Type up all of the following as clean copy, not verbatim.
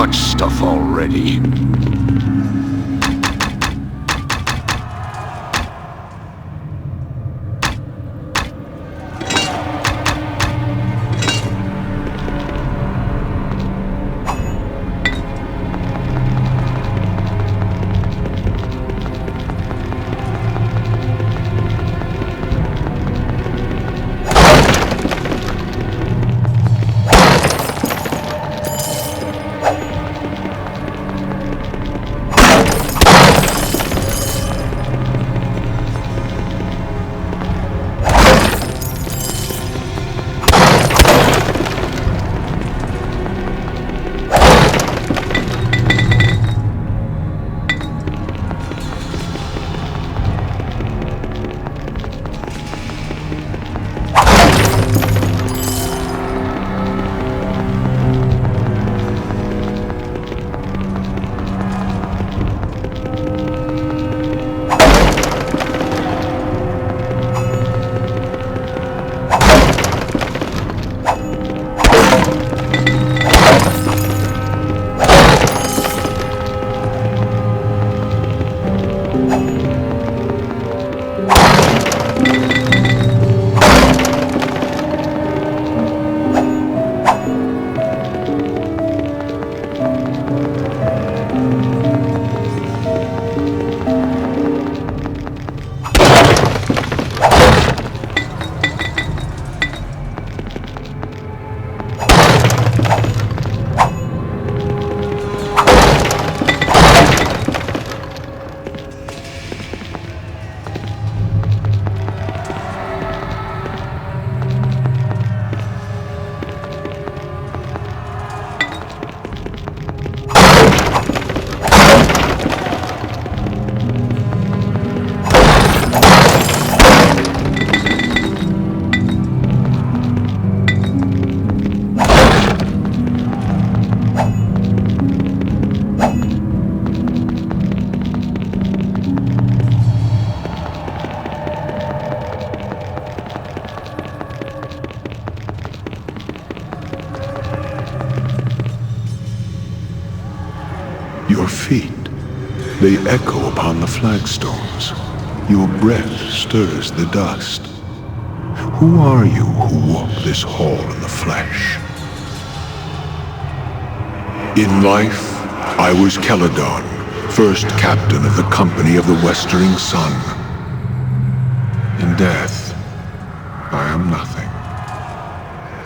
much stuff already. Your feet, they echo upon the flagstones. Your breath stirs the dust. Who are you who walk this hall in the flesh? In life, I was Celadon, first captain of the Company of the Westering Sun. In death, I am nothing.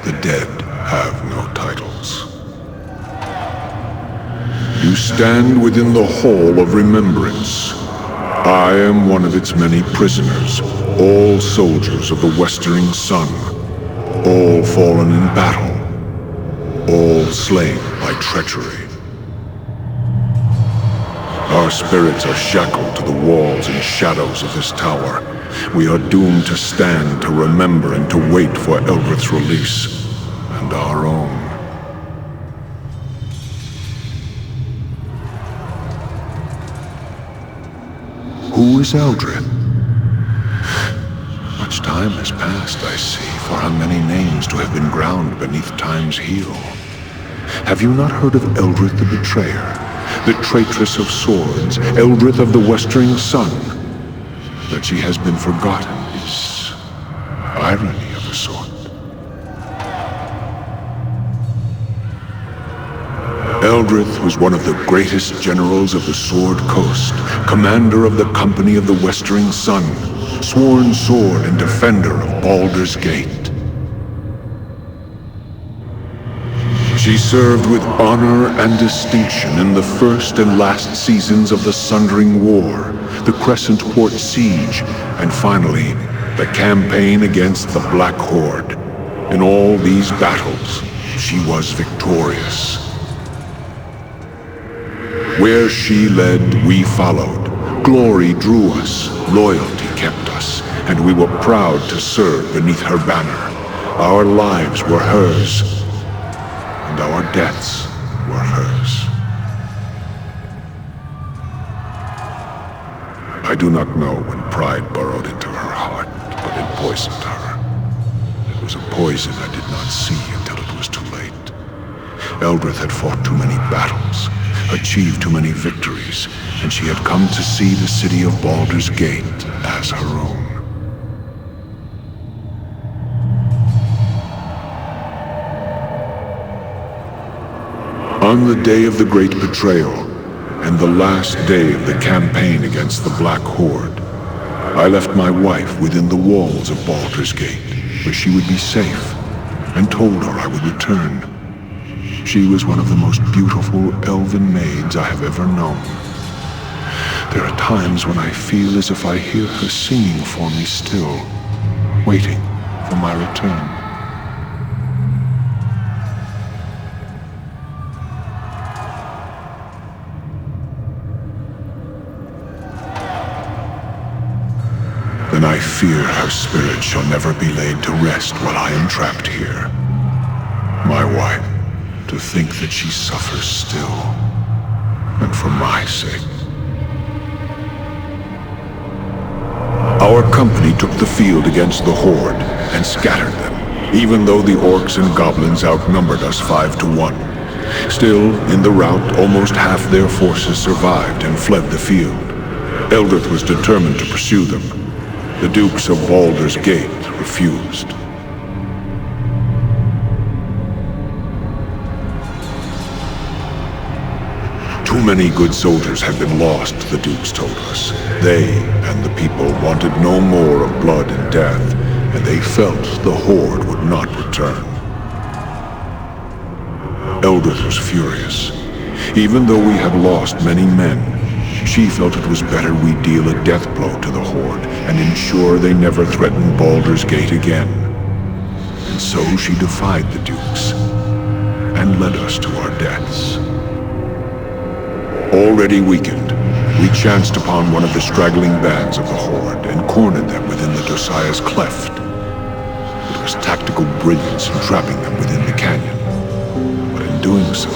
The dead have no titles. You stand within the Hall of Remembrance. I am one of its many prisoners, all soldiers of the Westering Sun, all fallen in battle, all slain by treachery. Our spirits are shackled to the walls and shadows of this tower. We are doomed to stand, to remember, and to wait for Eldrith's release, and our own. Who is Eldrith? Much time has passed, I see, for how many names to have been ground beneath time's heel. Have you not heard of Eldrith the Betrayer, the traitress of swords, Eldrith of the Westering Sun? That she has been forgotten is irony of a sort. Eldrith was one of the greatest generals of the Sword Coast, commander of the Company of the Westering Sun, sworn sword and defender of Baldur's Gate. She served with honor and distinction in the first and last seasons of the Sundering War, the Crescent Port Siege, and finally, the campaign against the Black Horde. In all these battles, she was victorious. Where she led, we followed. Glory drew us, loyalty kept us, and we were proud to serve beneath her banner. Our lives were hers, and our deaths were hers. I do not know when pride burrowed into her heart, but it poisoned her. It was a poison I did not see until it was too late. Eldrith had fought too many battles, achieved too many victories, and she had come to see the city of Baldur's Gate as her own. On the day of the Great Betrayal, and the last day of the campaign against the Black Horde, I left my wife within the walls of Baldur's Gate, where she would be safe, and told her I would return. She was one of the most beautiful elven maids I have ever known. There are times when I feel as if I hear her singing for me still, waiting for my return. Then I fear her spirit shall never be laid to rest while I am trapped here. My wife, to think that she suffers still, and for my sake. Our company took the field against the Horde and scattered them, even though the orcs and goblins outnumbered us 5-1. Still, in the rout, almost half their forces survived and fled the field. Eldrith was determined to pursue them. The Dukes of Baldur's Gate refused. Too many good soldiers had been lost, the Dukes told us. They and the people wanted no more of blood and death, and they felt the Horde would not return. Eldrith was furious. Even though we had lost many men, she felt it was better we deal a death blow to the Horde and ensure they never threaten Baldur's Gate again. And so she defied the Dukes and led us to our deaths. Already weakened, we chanced upon one of the straggling bands of the Horde and cornered them within the Dosiah's Cleft. It was tactical brilliance in trapping them within the canyon. But in doing so,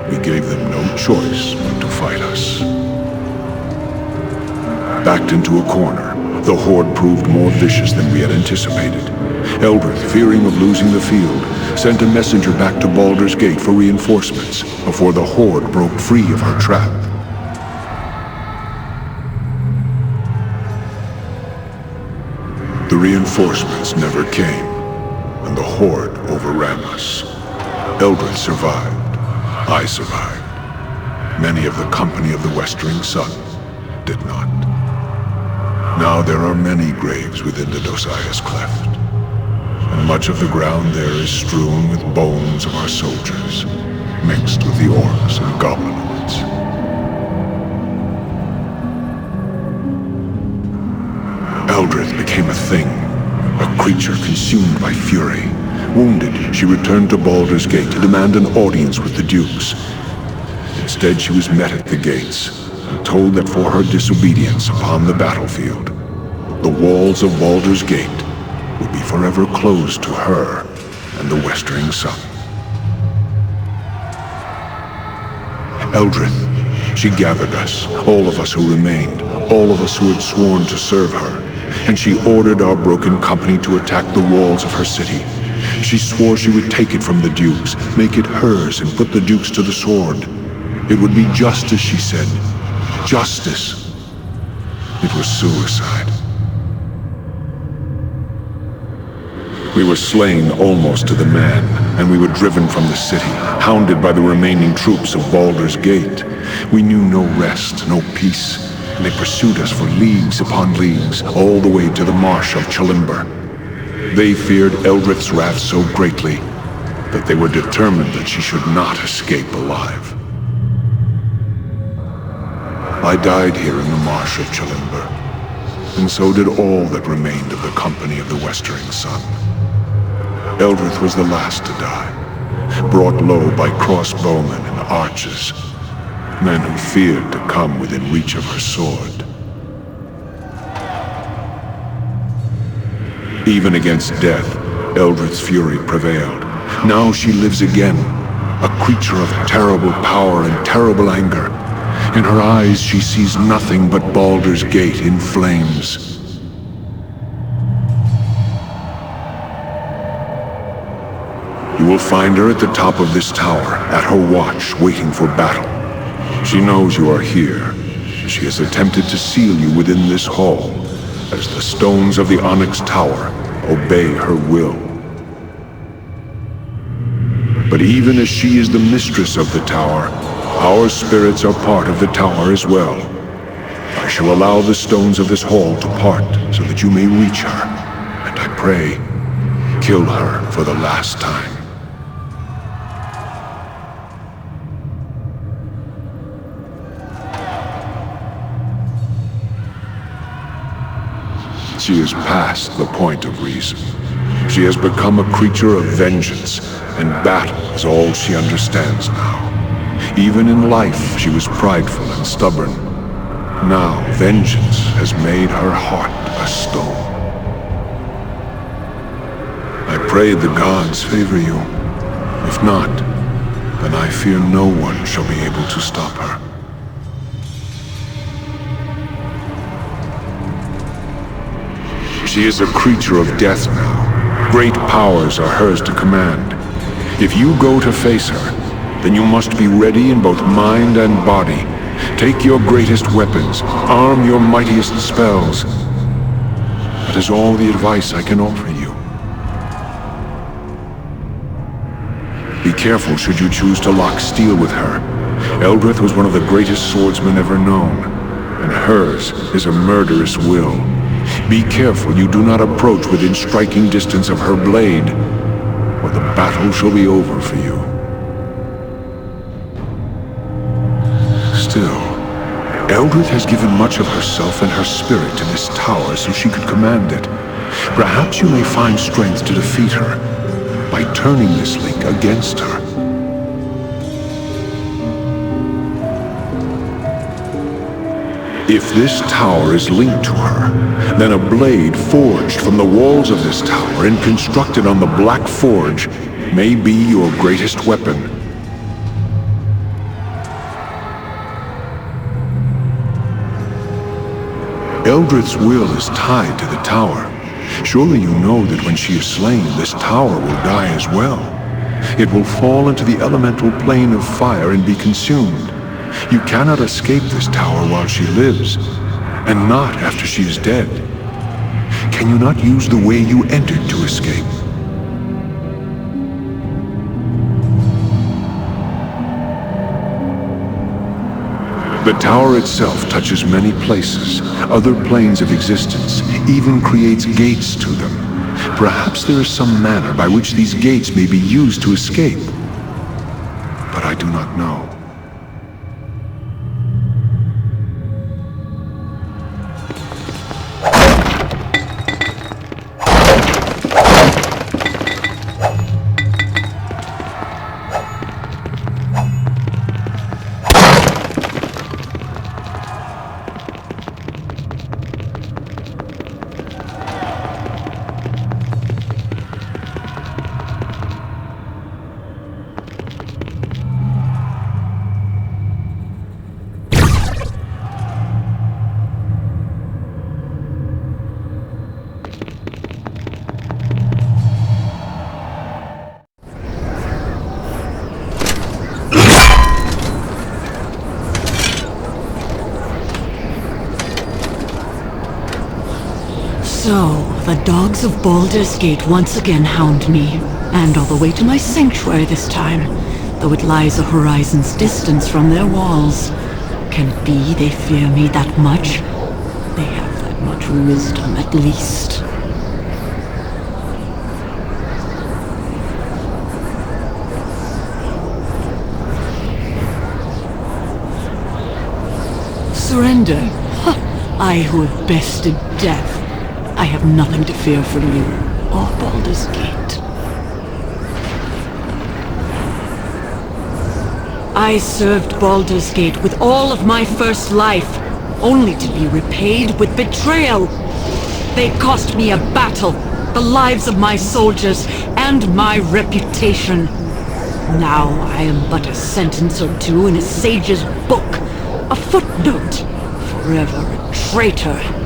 we gave them no choice but to fight us. Backed into a corner, the Horde proved more vicious than we had anticipated. Eldrith, fearing of losing the field, sent a messenger back to Baldur's Gate for reinforcements before the Horde broke free of her trap. The reinforcements never came, and the Horde overran us. Eldrith survived. I survived. Many of the company of the Westering Sun did not. Now there are many graves within the Dosiah's Cleft, and much of the ground there is strewn with bones of our soldiers, mixed with the orcs and goblinoids. Eldrith became a thing, a creature consumed by fury. Wounded, she returned to Baldur's Gate to demand an audience with the Dukes. Instead, she was met at the gates and told that for her disobedience upon the battlefield, the walls of Baldur's Gate would be forever closed to her and the Westering Sun. Eldrith, she gathered us, all of us who remained, all of us who had sworn to serve her, and she ordered our broken company to attack the walls of her city. She swore she would take it from the Dukes, make it hers, and put the Dukes to the sword. It would be justice, she said. Justice. It was suicide. We were slain almost to the man, and we were driven from the city, hounded by the remaining troops of Baldur's Gate. We knew no rest, no peace, and they pursued us for leagues upon leagues, all the way to the marsh of Chalimber. They feared Eldrith's wrath so greatly that they were determined that she should not escape alive. I died here in the marsh of Chalimber, and so did all that remained of the company of the Westering Sun. Eldrith was the last to die, brought low by crossbowmen and archers, men who feared to come within reach of her sword. Even against death, Eldrith's fury prevailed. Now she lives again, a creature of terrible power and terrible anger. In her eyes she sees nothing but Baldur's Gate in flames. You will find her at the top of this tower, at her watch, waiting for battle. She knows you are here. She has attempted to seal you within this hall, as the stones of the Onyx Tower obey her will. But even as she is the mistress of the tower, our spirits are part of the tower as well. I shall allow the stones of this hall to part so that you may reach her, and I pray, kill her for the last time. She is past the point of reason. She has become a creature of vengeance, and battle is all she understands now. Even in life, she was prideful and stubborn. Now, vengeance has made her heart a stone. I pray the gods favor you. If not, then I fear no one shall be able to stop her. She is a creature of death now. Great powers are hers to command. If you go to face her, then you must be ready in both mind and body. Take your greatest weapons, arm your mightiest spells. That is all the advice I can offer you. Be careful should you choose to lock steel with her. Eldrith was one of the greatest swordsmen ever known, and hers is a murderous will. Be careful you do not approach within striking distance of her blade, or the battle shall be over for you. Still, Eldrith has given much of herself and her spirit to this tower so she could command it. Perhaps you may find strength to defeat her by turning this link against her. If this tower is linked to her, then a blade forged from the walls of this tower and constructed on the Black Forge may be your greatest weapon. Eldrith's will is tied to the tower. Surely you know that when she is slain, this tower will die as well. It will fall into the elemental plane of fire and be consumed. You cannot escape this tower while she lives, and not after she is dead. Can you not use the way you entered to escape? The tower itself touches many places, other planes of existence, even creates gates to them. Perhaps there is some manner by which these gates may be used to escape, but I do not know. So, the dogs of Baldur's Gate once again hound me, and all the way to my sanctuary this time, though it lies a horizon's distance from their walls. Can it be they fear me that much? They have that much wisdom, at least. Surrender? Ha! I who have bested death. I have nothing to fear from you, or Baldur's Gate. I served Baldur's Gate with all of my first life, only to be repaid with betrayal. They cost me a battle, the lives of my soldiers, and my reputation. Now I am but a sentence or two in a sage's book, a footnote, forever a traitor.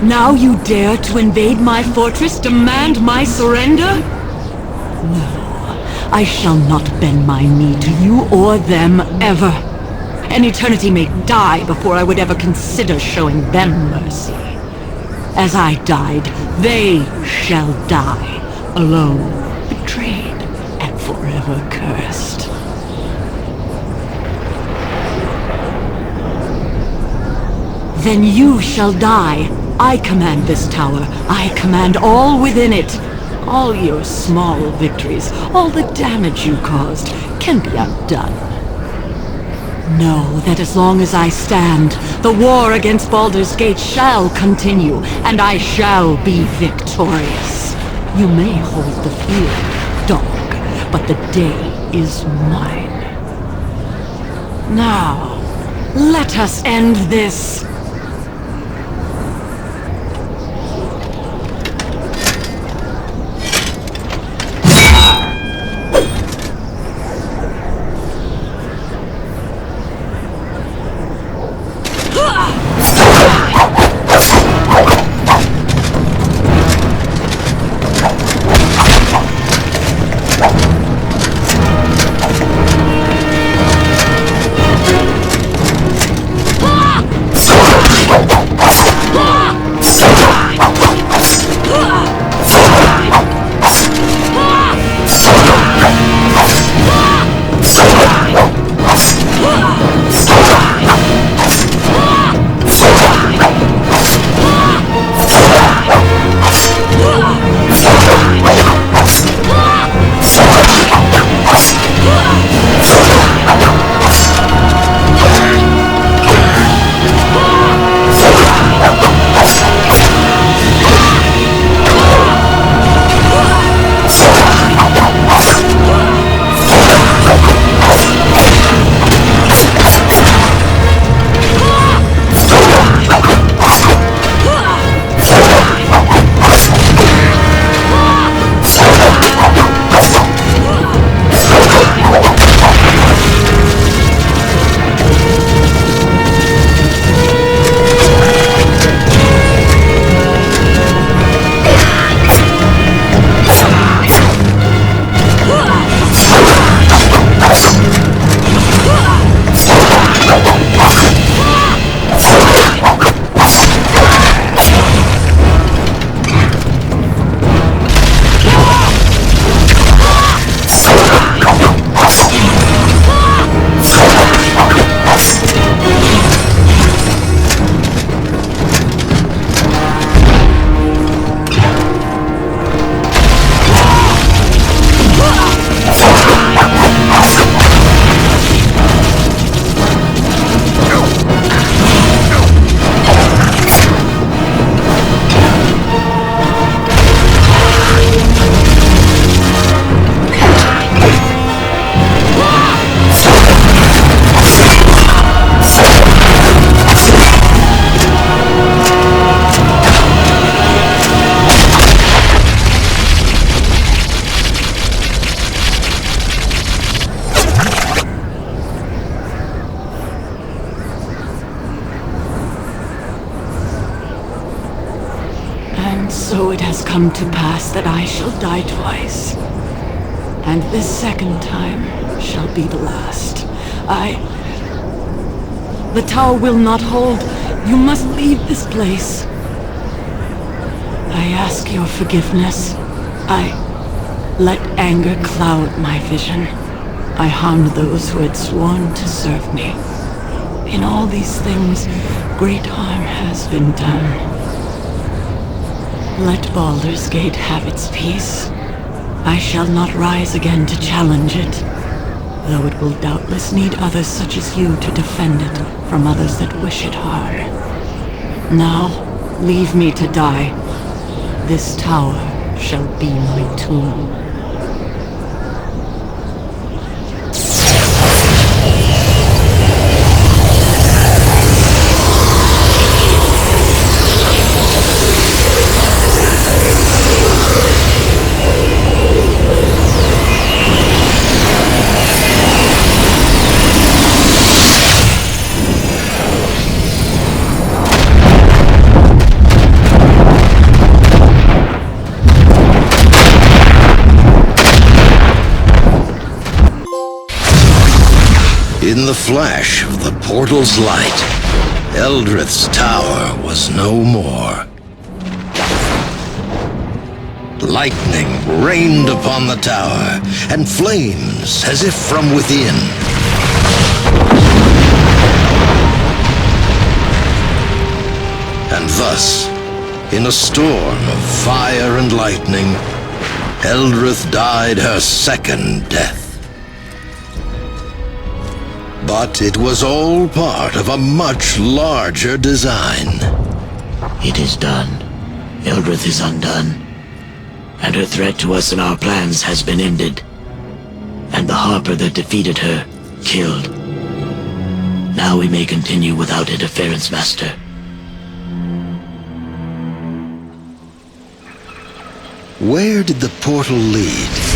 Now you dare to invade my fortress, demand my surrender? No, I shall not bend my knee to you or them ever. An eternity may die before I would ever consider showing them mercy. As I died, they shall die, alone, betrayed, and forever cursed. Then you shall die. I command this tower. I command all within it. All your small victories, all the damage you caused, can be undone. Know that as long as I stand, the war against Baldur's Gate shall continue, and I shall be victorious. You may hold the field, dog, but the day is mine. Now, let us end this. So it has come to pass that I shall die twice. And this second time shall be the last. The tower will not hold. You must leave this place. I ask your forgiveness. I let anger cloud my vision. I harmed those who had sworn to serve me. In all these things, great harm has been done. Let Baldur's Gate have its peace. I shall not rise again to challenge it, though it will doubtless need others such as you to defend it from others that wish it harm. Now, leave me to die. This tower shall be my tomb. In the flash of the portal's light, Eldrith's tower was no more. Lightning rained upon the tower, and flames as if from within. And thus, in a storm of fire and lightning, Eldrith died her second death. But it was all part of a much larger design. It is done. Eldrith is undone. And her threat to us and our plans has been ended. And the Harper that defeated her, killed. Now we may continue without interference, Master. Where did the portal lead?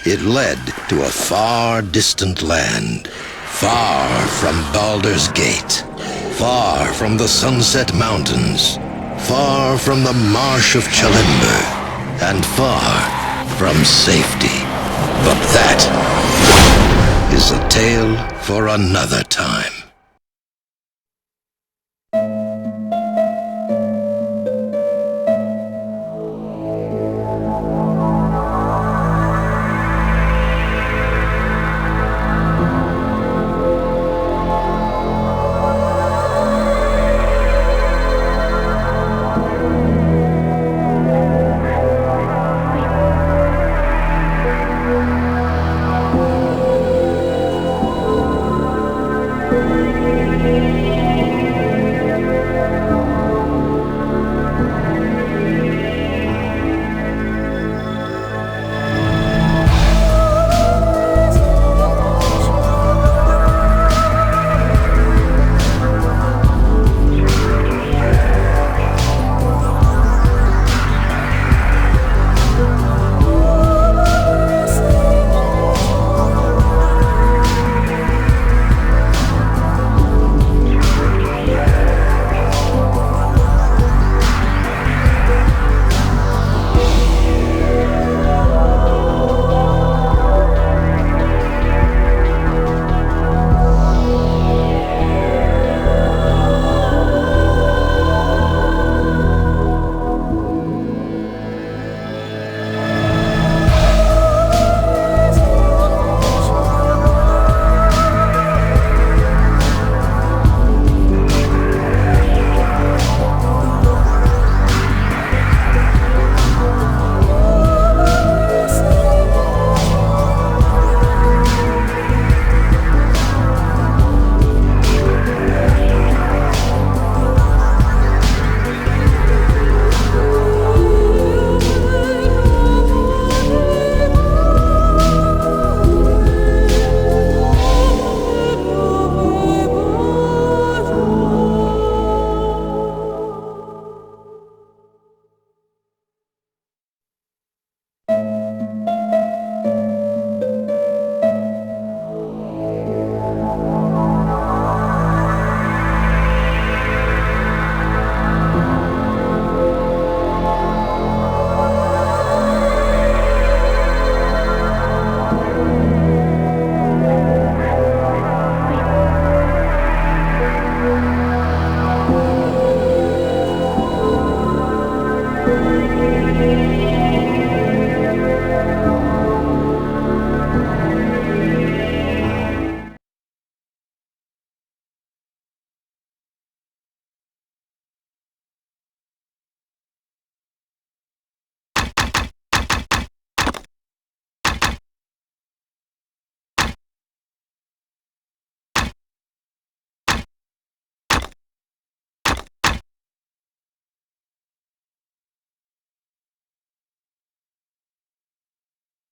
It led to a far distant land, far from Baldur's Gate, far from the Sunset Mountains, far from the marsh of Chalimber, and far from safety. But that is a tale for another time.